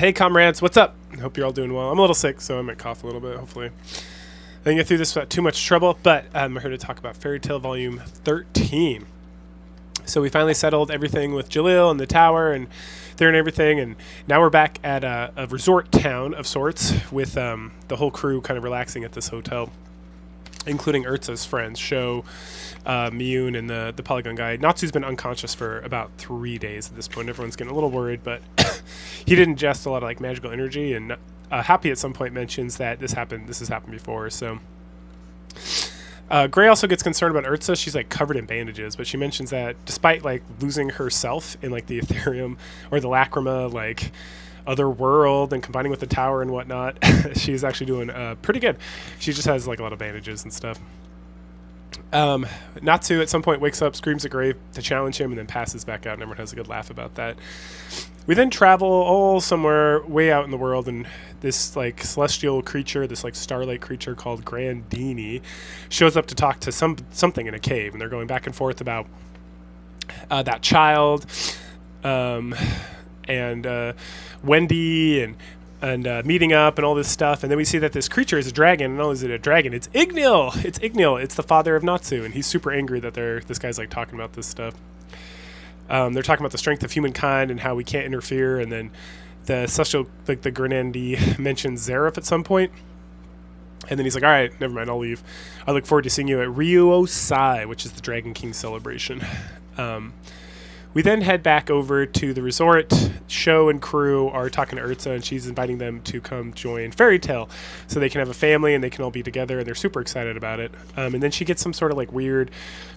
Hey comrades, what's up? I hope you're all doing well. I'm a little sick, so I might cough a little bit, hopefully. I didn't get through this without too much trouble, but I'm here to talk about Fairy Tail Volume 13. So we finally settled everything with Jalil and the tower and there and everything, and now we're back at a resort town of sorts with the whole crew kind of relaxing at this hotel, including Urza's friends, Sho, Miyun, and the Polygon guy. Natsu's been unconscious for about 3 days at this point. Everyone's getting a little worried, but he did ingest a lot of like magical energy, and Happy at some point mentions that this has happened before, so... Gray also gets concerned about Urza. She's like covered in bandages, but she mentions that despite like losing herself in like the Ethereum or the Lacrima like other world and combining with the tower and whatnot, she's actually doing pretty good. She just has like a lot of bandages and stuff. Natsu at some point wakes up, screams at Gray to challenge him, and then passes back out, and everyone has a good laugh about that. We then travel all somewhere way out in the world, and this like celestial creature, this like starlight creature called Grandini, shows up to talk to something in a cave, and they're going back and forth about that child, and Wendy, and meeting up and all this stuff. And then we see that this creature is a dragon, and not only is it a dragon, it's Ignil. It's Ignil. It's the father of Natsu, and he's super angry that this guy's like talking about this stuff. They're talking about the strength of humankind and how we can't interfere, and then the celestial, like the Grenandi, mentions Zareth at some point. And then he's like, all right, never mind, I'll leave. I look forward to seeing you at Ryuosai, which is the Dragon King celebration. We then head back over to the resort. Sho and crew are talking to Urza, and she's inviting them to come join Fairy Tail so they can have a family and they can all be together, and they're super excited about it. And then she gets some sort of like weird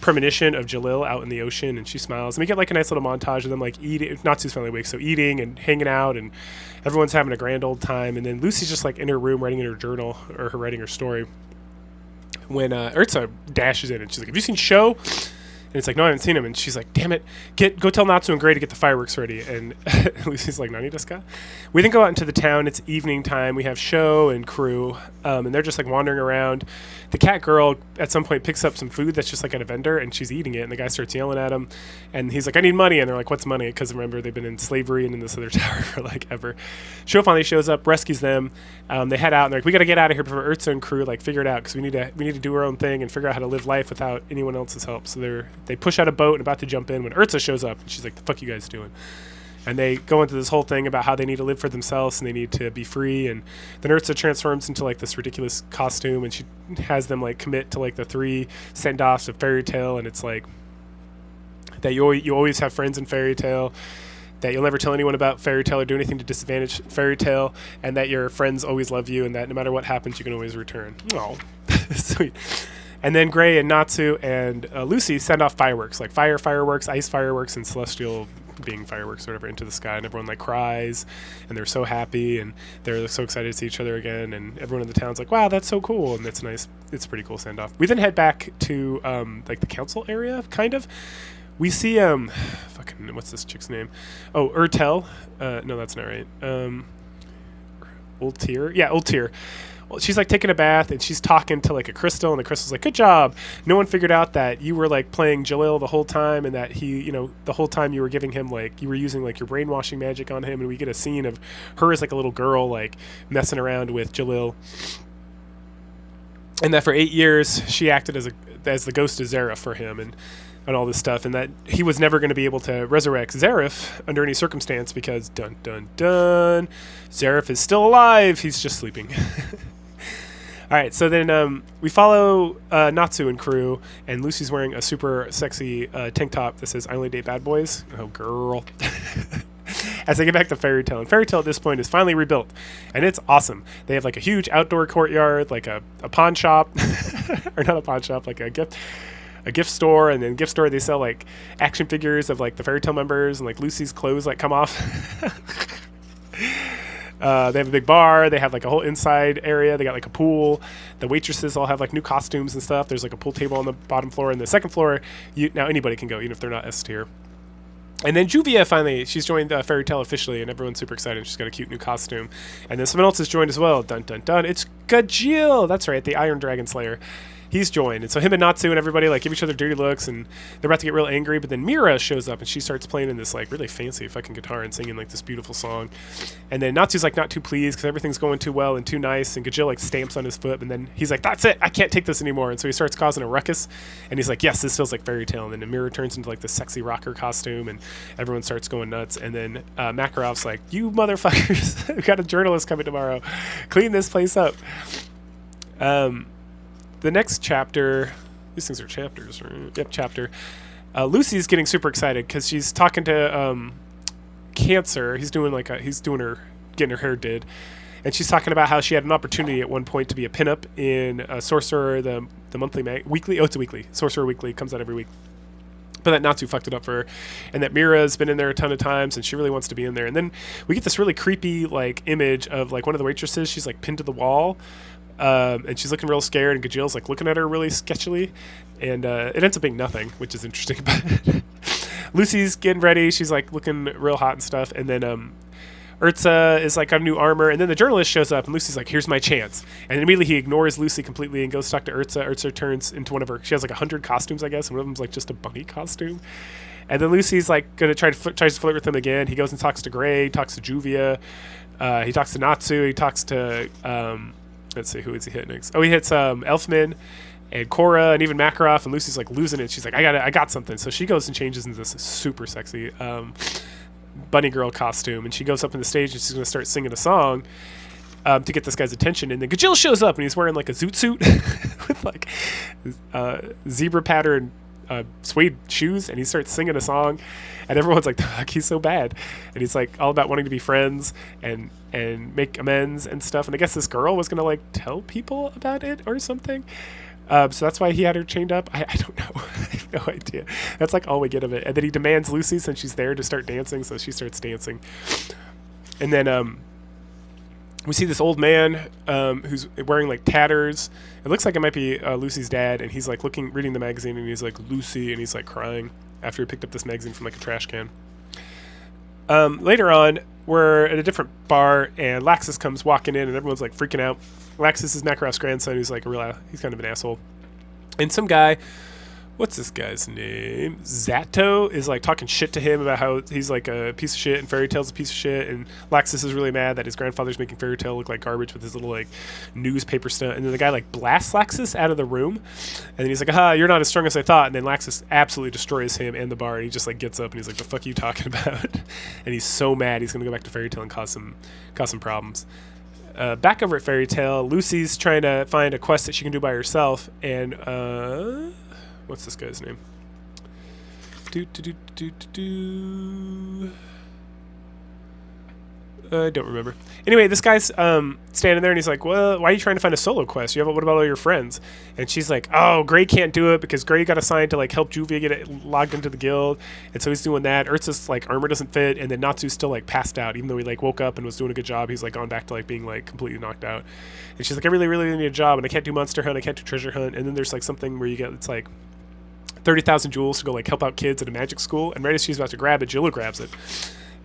premonition of Jalil out in the ocean, and she smiles. And we get like a nice little montage of them like eating, Natsu's family week, so eating and hanging out, and everyone's having a grand old time. And then Lucy's just like in her room writing in her journal, or writing her story, when Urza dashes in, and she's like, have you seen Sho? And it's like, no, I haven't seen him. And she's like, damn it, go tell Natsu and Gray to get the fireworks ready. And Lucy's like, Nani desu ka? We then go out into the town. It's evening time. We have Sho and crew, and they're just like wandering around. The cat girl at some point picks up some food that's just like at a vendor, and she's eating it. And the guy starts yelling at him. And he's like, I need money. And they're like, what's money? Because remember, they've been in slavery and in this other tower for like ever. Sho finally shows up, rescues them. They head out, and they're like, we got to get out of here before Urza and crew like figure it out, because we need to do our own thing and figure out how to live life without anyone else's help. So they push out a boat and about to jump in when Urza shows up, and she's like, the fuck you guys doing? And they go into this whole thing about how they need to live for themselves and they need to be free. And then Urza transforms into like this ridiculous costume, and she has them like commit to like the 3 send-offs of Fairy Tail, and it's like that you always have friends in Fairy Tail, that you'll never tell anyone about Fairy Tail or do anything to disadvantage Fairy Tail, and that your friends always love you, and that no matter what happens, you can always return. Oh, sweet. And then Gray and Natsu and Lucy send off fireworks, like fireworks, ice fireworks, and celestial being fireworks or whatever into the sky, and everyone like cries, and they're so happy, and they're so excited to see each other again, and everyone in the town's like, wow, that's so cool, and it's nice. It's a pretty cool send off. We then head back to like the council area, kind of. We see fucking what's this chick's name? Oh, Urtel. No, that's not right. Ultir. Yeah, Ultir. Well, she's like taking a bath, and she's talking to like a crystal, and the crystal's like, good job. No one figured out that you were like playing Jalil the whole time, and that he, the whole time you were giving him like, you were using like your brainwashing magic on him. And we get a scene of her as like a little girl like messing around with Jalil, and that for 8 years she acted as the ghost of Zareth for him, and all this stuff, and that he was never going to be able to resurrect Zareth under any circumstance, because dun dun dun, Zareth is still alive. He's just sleeping. All right, so then we follow Natsu and crew, and Lucy's wearing a super sexy tank top that says, I only date bad boys. Oh, girl. As they get back to Fairy Tail. And Fairy Tail at this point is finally rebuilt, and it's awesome. They have like a huge outdoor courtyard, like a pawn shop, or not a pawn shop, like a gift store, and then gift store they sell like action figures of like the Fairy Tail members, and like Lucy's clothes like come off. They have a big bar. They have like a whole inside area. They got like a pool. The waitresses all have like new costumes and stuff. There's like a pool table on the bottom floor, and the second floor, now anybody can go, even if they're not S tier. And then Juvia finally, she's joined Fairy Tail officially, and everyone's super excited. She's got a cute new costume. And then someone else has joined as well. Dun dun dun! It's Gajil. That's right, the Iron Dragon Slayer. he's joined. And so him and Natsu and everybody like give each other dirty looks, and they're about to get real angry. But then Mira shows up and she starts playing in this like really fancy fucking guitar and singing like this beautiful song. And then Natsu's like not too pleased because everything's going too well and too nice. And Gajil like stamps on his foot, and then he's like, "That's it, I can't take this anymore." And so he starts causing a ruckus, and he's like, "Yes, this feels like fairy tale." And then Mira turns into like this sexy rocker costume, and everyone starts going nuts. And then Makarov's like, "You motherfuckers, we got a journalist coming tomorrow. Clean this place up." The next chapter, these things are chapters, right? Yep, chapter. Lucy's getting super excited because she's talking to Cancer. Getting her hair did, and she's talking about how she had an opportunity at one point to be a pinup in Sorcerer, the monthly weekly. Oh, it's a weekly. Sorcerer Weekly comes out every week. But that Natsu fucked it up for her, and that Mira's been in there a ton of times, and she really wants to be in there. And then we get this really creepy like image of like one of the waitresses. She's like pinned to the wall. And she's looking real scared, and Gajil's like looking at her really sketchily, and it ends up being nothing, which is interesting. But Lucy's getting ready; she's like looking real hot and stuff. And then Urza is like, "I have new armor," and then the journalist shows up, and Lucy's like, "Here's my chance." And immediately he ignores Lucy completely and goes to talk to Urza. Urza turns into one of her. She has like 100 costumes, I guess, and one of them's like just a bunny costume. And then Lucy's like gonna tries to flirt with him again. He goes and talks to Gray, talks to Juvia, he talks to Natsu, he talks to let's see, who is he hit next? Oh, he hits Elfman and Korra and even Makarov, and Lucy's like losing it. She's like, I got something. So she goes and changes into this super sexy bunny girl costume, and she goes up on the stage and she's going to start singing a song to get this guy's attention. And then Gajil shows up, and he's wearing like a zoot suit with like zebra pattern suede shoes, and he starts singing a song, and everyone's like, "Fuck, he's so bad." And he's like all about wanting to be friends and make amends and stuff. And I guess this girl was gonna like tell people about it or something. So that's why he had her chained up. I don't know. I have no idea. That's like all we get of it. And then he demands Lucy, since she's there, to start dancing, so she starts dancing. And then we see this old man who's wearing like tatters. It looks like it might be Lucy's dad, and he's like reading the magazine, and he's like, "Lucy," and he's like crying after he picked up this magazine from like a trash can. Later on, we're at a different bar, and Laxus comes walking in, and everyone's like freaking out. Laxus is Makarov's grandson, who's like he's kind of an asshole. And some guy, what's this guy's name? Zato is like talking shit to him about how he's like a piece of shit and Fairy Tail's a piece of shit. And Laxus is really mad that his grandfather's making Fairy Tail look like garbage with his little like newspaper stunt. And then the guy like blasts Laxus out of the room. And then he's like, "Aha, you're not as strong as I thought." And then Laxus absolutely destroys him and the bar. And he just like gets up and he's like, "The fuck are you talking about?" And he's so mad he's going to go back to Fairy Tail and cause some problems. Back over at Fairy Tail, Lucy's trying to find a quest that she can do by herself. And what's this guy's name? I don't remember. Anyway, this guy's standing there, and he's like, "Well, why are you trying to find a solo quest? What about all your friends?" And she's like, "Oh, Gray can't do it because Gray got assigned to like help Juvia get it logged into the guild, and so he's doing that. Urza's like armor doesn't fit, and then Natsu's still like passed out, even though he like woke up and was doing a good job. He's like gone back to like being like completely knocked out." And she's like, "I really, really need a job, and I can't do monster hunt, I can't do treasure hunt." And then there's like something where it's like 30,000 jewels to go like help out kids at a magic school, and right as she's about to grab it, Jilla grabs it.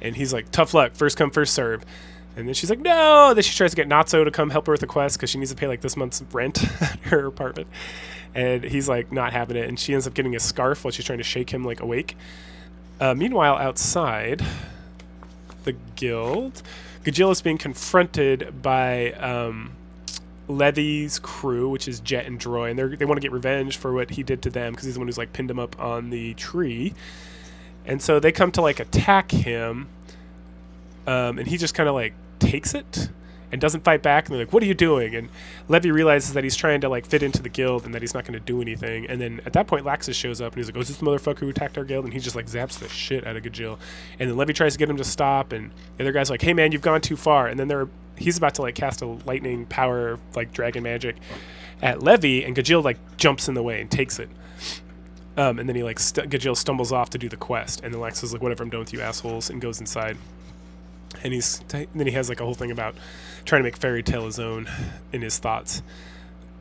And he's like, "Tough luck, first come, first serve." And then she's like, "No!" Then she tries to get Natsu to come help her with the quest because she needs to pay like this month's rent at her apartment. And he's like not having it. And she ends up getting a scarf while she's trying to shake him like awake. Meanwhile, outside the guild, Gajil is being confronted by Levy's crew, which is Jet and Droy. And they want to get revenge for what he did to them because he's the one who's like pinned him up on the tree. And so they come to like attack him, and he just kind of like takes it and doesn't fight back. And they're like, "What are you doing?" And Levy realizes that he's trying to like fit into the guild and that he's not going to do anything. And then at that point, Laxus shows up and he's like, "Oh, is this the motherfucker who attacked our guild?" And he just like zaps the shit out of Gajil. And then Levy tries to get him to stop, and the other guy's like, "Hey man, you've gone too far." And then he's about to like cast a lightning power like dragon magic at Levy, and Gajil like jumps in the way and takes it. And then he like Gajil stumbles off to do the quest, and then Laxus is like, "Whatever, I'm done with you assholes," and goes inside. And then he has like a whole thing about trying to make Fairy Tail his own in his thoughts.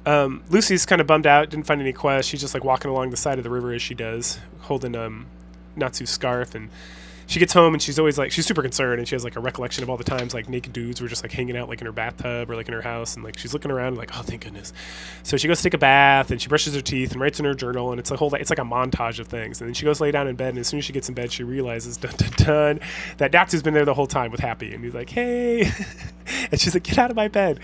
Lucy's kind of bummed out, didn't find any quests. She's just like walking along the side of the river as she does, holding Natsu's scarf, and she gets home and she's always like, she's super concerned, and she has like a recollection of all the times like naked dudes were just like hanging out like in her bathtub or like in her house, and like she's looking around and like, oh, thank goodness. So she goes to take a bath and she brushes her teeth and writes in her journal, and it's a whole, it's like a montage of things. And then she goes lay down in bed, and as soon as she gets in bed, she realizes dun, dun, dun, that Natsu's been there the whole time with Happy, and he's like, hey, and she's like, get out of my bed.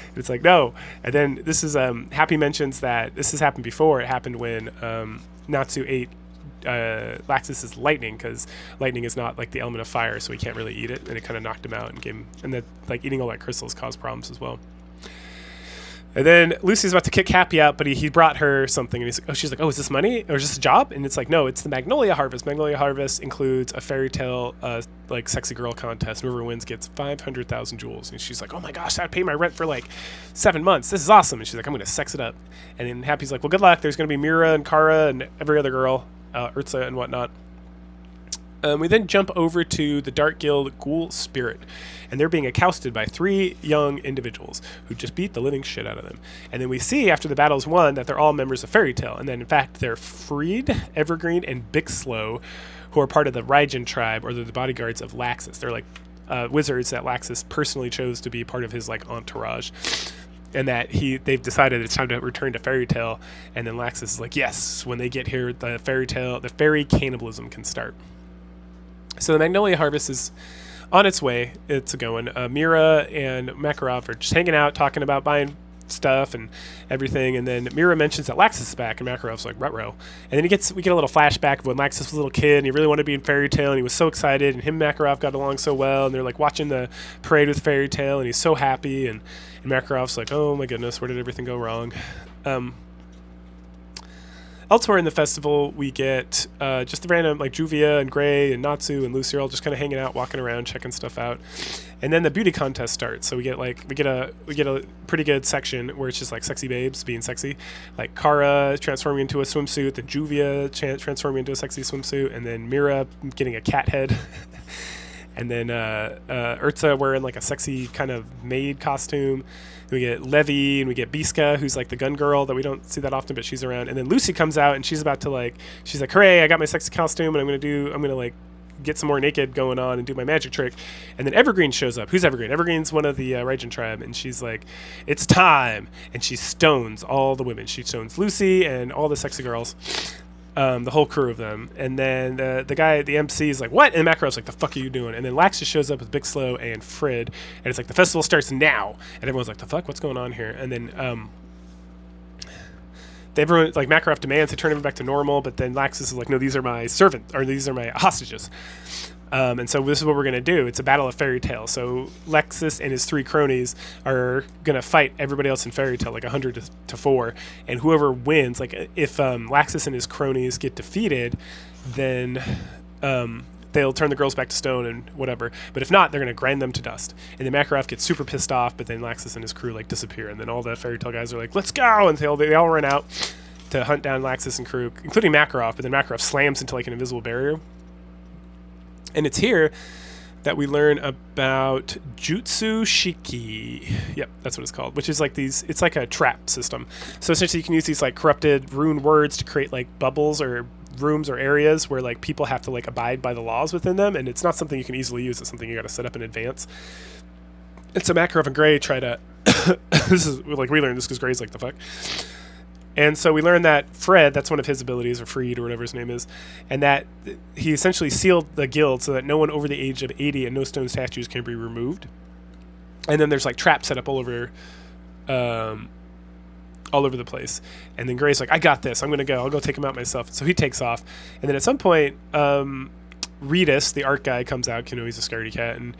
And it's like, no. And then this is Happy mentions that this has happened before. It happened when Natsu ate Laxus's lightning, because lightning is not like the element of fire, so he can't really eat it, and it kind of knocked him out and gave him, and that like eating all that crystals caused problems as well. And then Lucy's about to kick Happy out, but he brought her something, and he's like, she's like, oh, is this money or is this a job? And it's like, no, it's the Magnolia Harvest. Magnolia Harvest includes a fairy tale like sexy girl contest, and whoever wins gets 500,000 jewels. And she's like, oh my gosh, that'd pay my rent for like 7 months. This is awesome. And she's like, I'm gonna sex it up. And then Happy's like, well, good luck. There's gonna be Mira and Kara and every other girl, Urza and whatnot. We then jump over to the Dark Guild Ghoul Spirit, and they're being accosted by 3 young individuals who just beat the living shit out of them. And then we see after the battle's won that they're all members of Fairy Tail, and then in fact they're Freed, Evergreen, and Bixlow, who are part of the Raijin tribe, or they're the bodyguards of Laxus. They're like wizards that Laxus personally chose to be part of his like entourage. And that they've decided it's time to return to Fairy Tail, and then Laxus is like, yes, when they get here, the fairy cannibalism can start. So the Magnolia Harvest is on its way. It's going. Mira and Makarov are just hanging out, talking about buying stuff and everything. And then Mira mentions that Laxus is back, and Makarov's like, ruh-roh. And then we get a little flashback of when Laxus was a little kid, and he really wanted to be in Fairy Tail, and he was so excited, and him and Makarov got along so well, and they're like watching the parade with Fairy Tail, and he's so happy. And Makarov's like, oh my goodness, where did everything go wrong? Elsewhere in the festival, we get just the random, like Juvia and Gray and Natsu and Lucy are all just kind of hanging out, walking around, checking stuff out. And then the beauty contest starts. So we get a pretty good section where it's just like sexy babes being sexy, like Kara transforming into a swimsuit, then Juvia transforming into a sexy swimsuit, and then Mira getting a cat head. And then Urza wearing like a sexy kind of maid costume. We get Levy, and we get Biska, who's like the gun girl that we don't see that often, but she's around. And then Lucy comes out, and she's about to she's like, hooray, I got my sexy costume, and I'm gonna like get some more naked going on and do my magic trick. And then Evergreen shows up. Who's Evergreen? Evergreen's one of the Raijin tribe, and she's like, it's time. And she stones all the women. She stones Lucy and all the sexy girls. The whole crew of them. And then the guy, the MC, is like, what? And Makarov's like, the fuck are you doing? And then Laxus shows up with Bixlow and Frid, and it's like, the festival starts now. And everyone's like, the fuck? What's going on here? And then everyone, like, Makarov demands to turn everyone back to normal, but then Laxus is like, no, these are my servants, or these are my hostages. And so this is what we're going to do. It's a battle of Fairy Tail. So Laxus and his 3 cronies are going to fight everybody else in Fairy Tail, like 100 to 4. And whoever wins, like if Laxus and his cronies get defeated, then they'll turn the girls back to stone and whatever. But if not, they're going to grind them to dust. And then Makarov gets super pissed off, but then Laxus and his crew like disappear. And then all the Fairy Tail guys are like, let's go! And they all run out to hunt down Laxus and crew, including Makarov. But then Makarov slams into like an invisible barrier. And it's here that we learn about Jutsu Shiki. Yep, that's what it's called, which is like it's like a trap system. So essentially you can use these like corrupted rune words to create like bubbles or rooms or areas where like people have to like abide by the laws within them. And it's not something you can easily use. It's something you got to set up in advance. And so Makarov and Gray try to, this is like, we learned this because Gray's like, the fuck? And so we learned that Fred, that's one of his abilities, or Freed, or whatever his name is, and that he essentially sealed the guild so that no one over the age of 80 and no stone statues can be removed. And then there's like traps set up all over the place. And then Gray's like, I got this. I'm going to go. I'll go take him out myself. So he takes off. And then at some point, Redis, the art guy, comes out. You know, he's a scaredy cat. And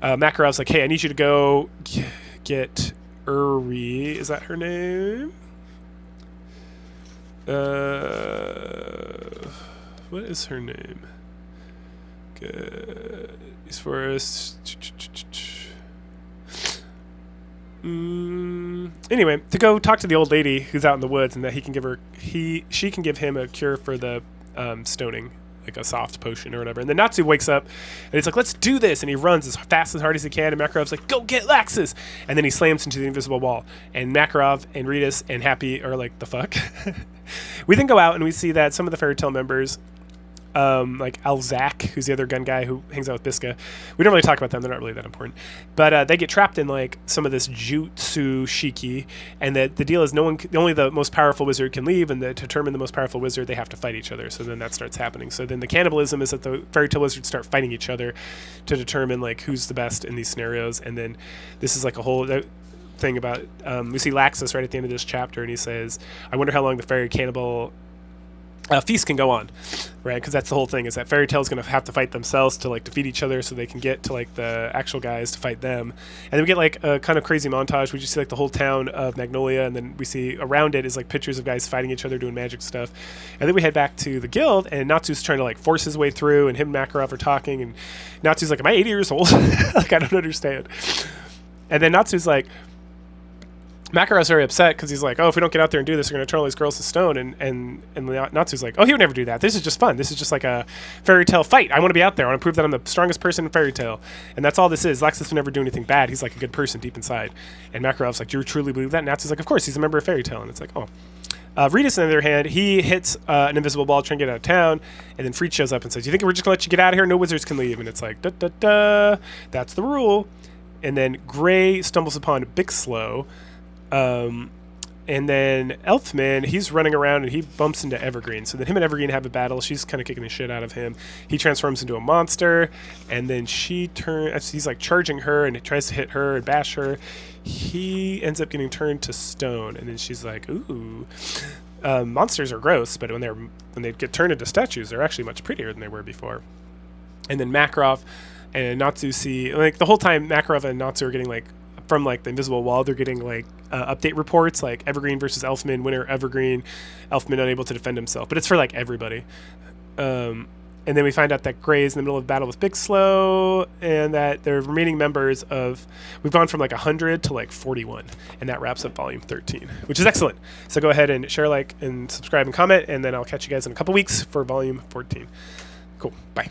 Makarov's like, hey, I need you to go get Uri. Is that her name? What is her name? As far as anyway, to go talk to the old lady who's out in the woods, and that she can give him a cure for the stoning, like a soft potion or whatever. And then Natsu wakes up and he's like, let's do this, and he runs as fast as hard as he can, and Makarov's like, go get Laxus, and then he slams into the invisible wall, and Makarov and Redis and Happy are like, the fuck? We then go out and we see that some of the Fairy Tail members like Alzak, who's the other gun guy who hangs out with Biska. We don't really talk about them; they're not really that important. But they get trapped in like some of this jutsu shiki, and the deal is only the most powerful wizard can leave, and to determine the most powerful wizard, they have to fight each other. So then that starts happening. So then the cannibalism is that the fairy tale wizards start fighting each other to determine like who's the best in these scenarios, and then this is like a whole thing about we see Laxus right at the end of this chapter, and he says, "I wonder how long the fairy cannibal." Feast can go on, right? Because that's the whole thing, is that fairy tale is going to have to fight themselves to like defeat each other so they can get to like the actual guys to fight them. And then we get like a kind of crazy montage. We just see like the whole town of Magnolia, and then we see around it is like pictures of guys fighting each other, doing magic stuff. And then we head back to the guild, and Natsu's trying to like force his way through, and him and Makarov are talking, and Natsu's like, "Am I 80 years old?" Like, I don't understand. And then Natsu's like, Makarov's very upset because he's like, "Oh, if we don't get out there and do this, we're going to turn all these girls to stone." And Natsu's like, "Oh, he would never do that. This is just fun. This is just like a fairy tale fight. I want to be out there. I want to prove that I'm the strongest person in fairy tale." And that's all this is. Laxus would never do anything bad. He's like a good person deep inside. And Makarov's like, "Do you truly believe that?" And Natsu's like, "Of course. He's a member of fairy tale." And it's like, oh. Ritas, on the other hand, he hits an invisible ball trying to get out of town, and then Freed shows up and says, "You think we're just going to let you get out of here? No wizards can leave." And it's like, da-da-da, that's the rule. And then Gray stumbles upon Bixlow, and then Elfman, he's running around and he bumps into Evergreen. So then him and Evergreen have a battle. She's kind of kicking the shit out of him. He transforms into a monster, and then he's like charging her, and it tries to hit her and bash her. He ends up getting turned to stone, and then she's like, "Ooh, monsters are gross, but when they get turned into statues, they're actually much prettier than they were before." And then Makarov and Natsu see, like, the whole time Makarov and Natsu are getting like, from like the invisible wall, they're getting like update reports like Evergreen versus Elfman, winner Evergreen, Elfman unable to defend himself, but it's for like everybody. And then we find out that Gray is in the middle of a battle with Bixlow, and that the remaining members we've gone from like 100 to like 41, and that wraps up volume 13, which is excellent. So go ahead and share, like, and subscribe and comment, and then I'll catch you guys in a couple weeks for volume 14. Cool, bye.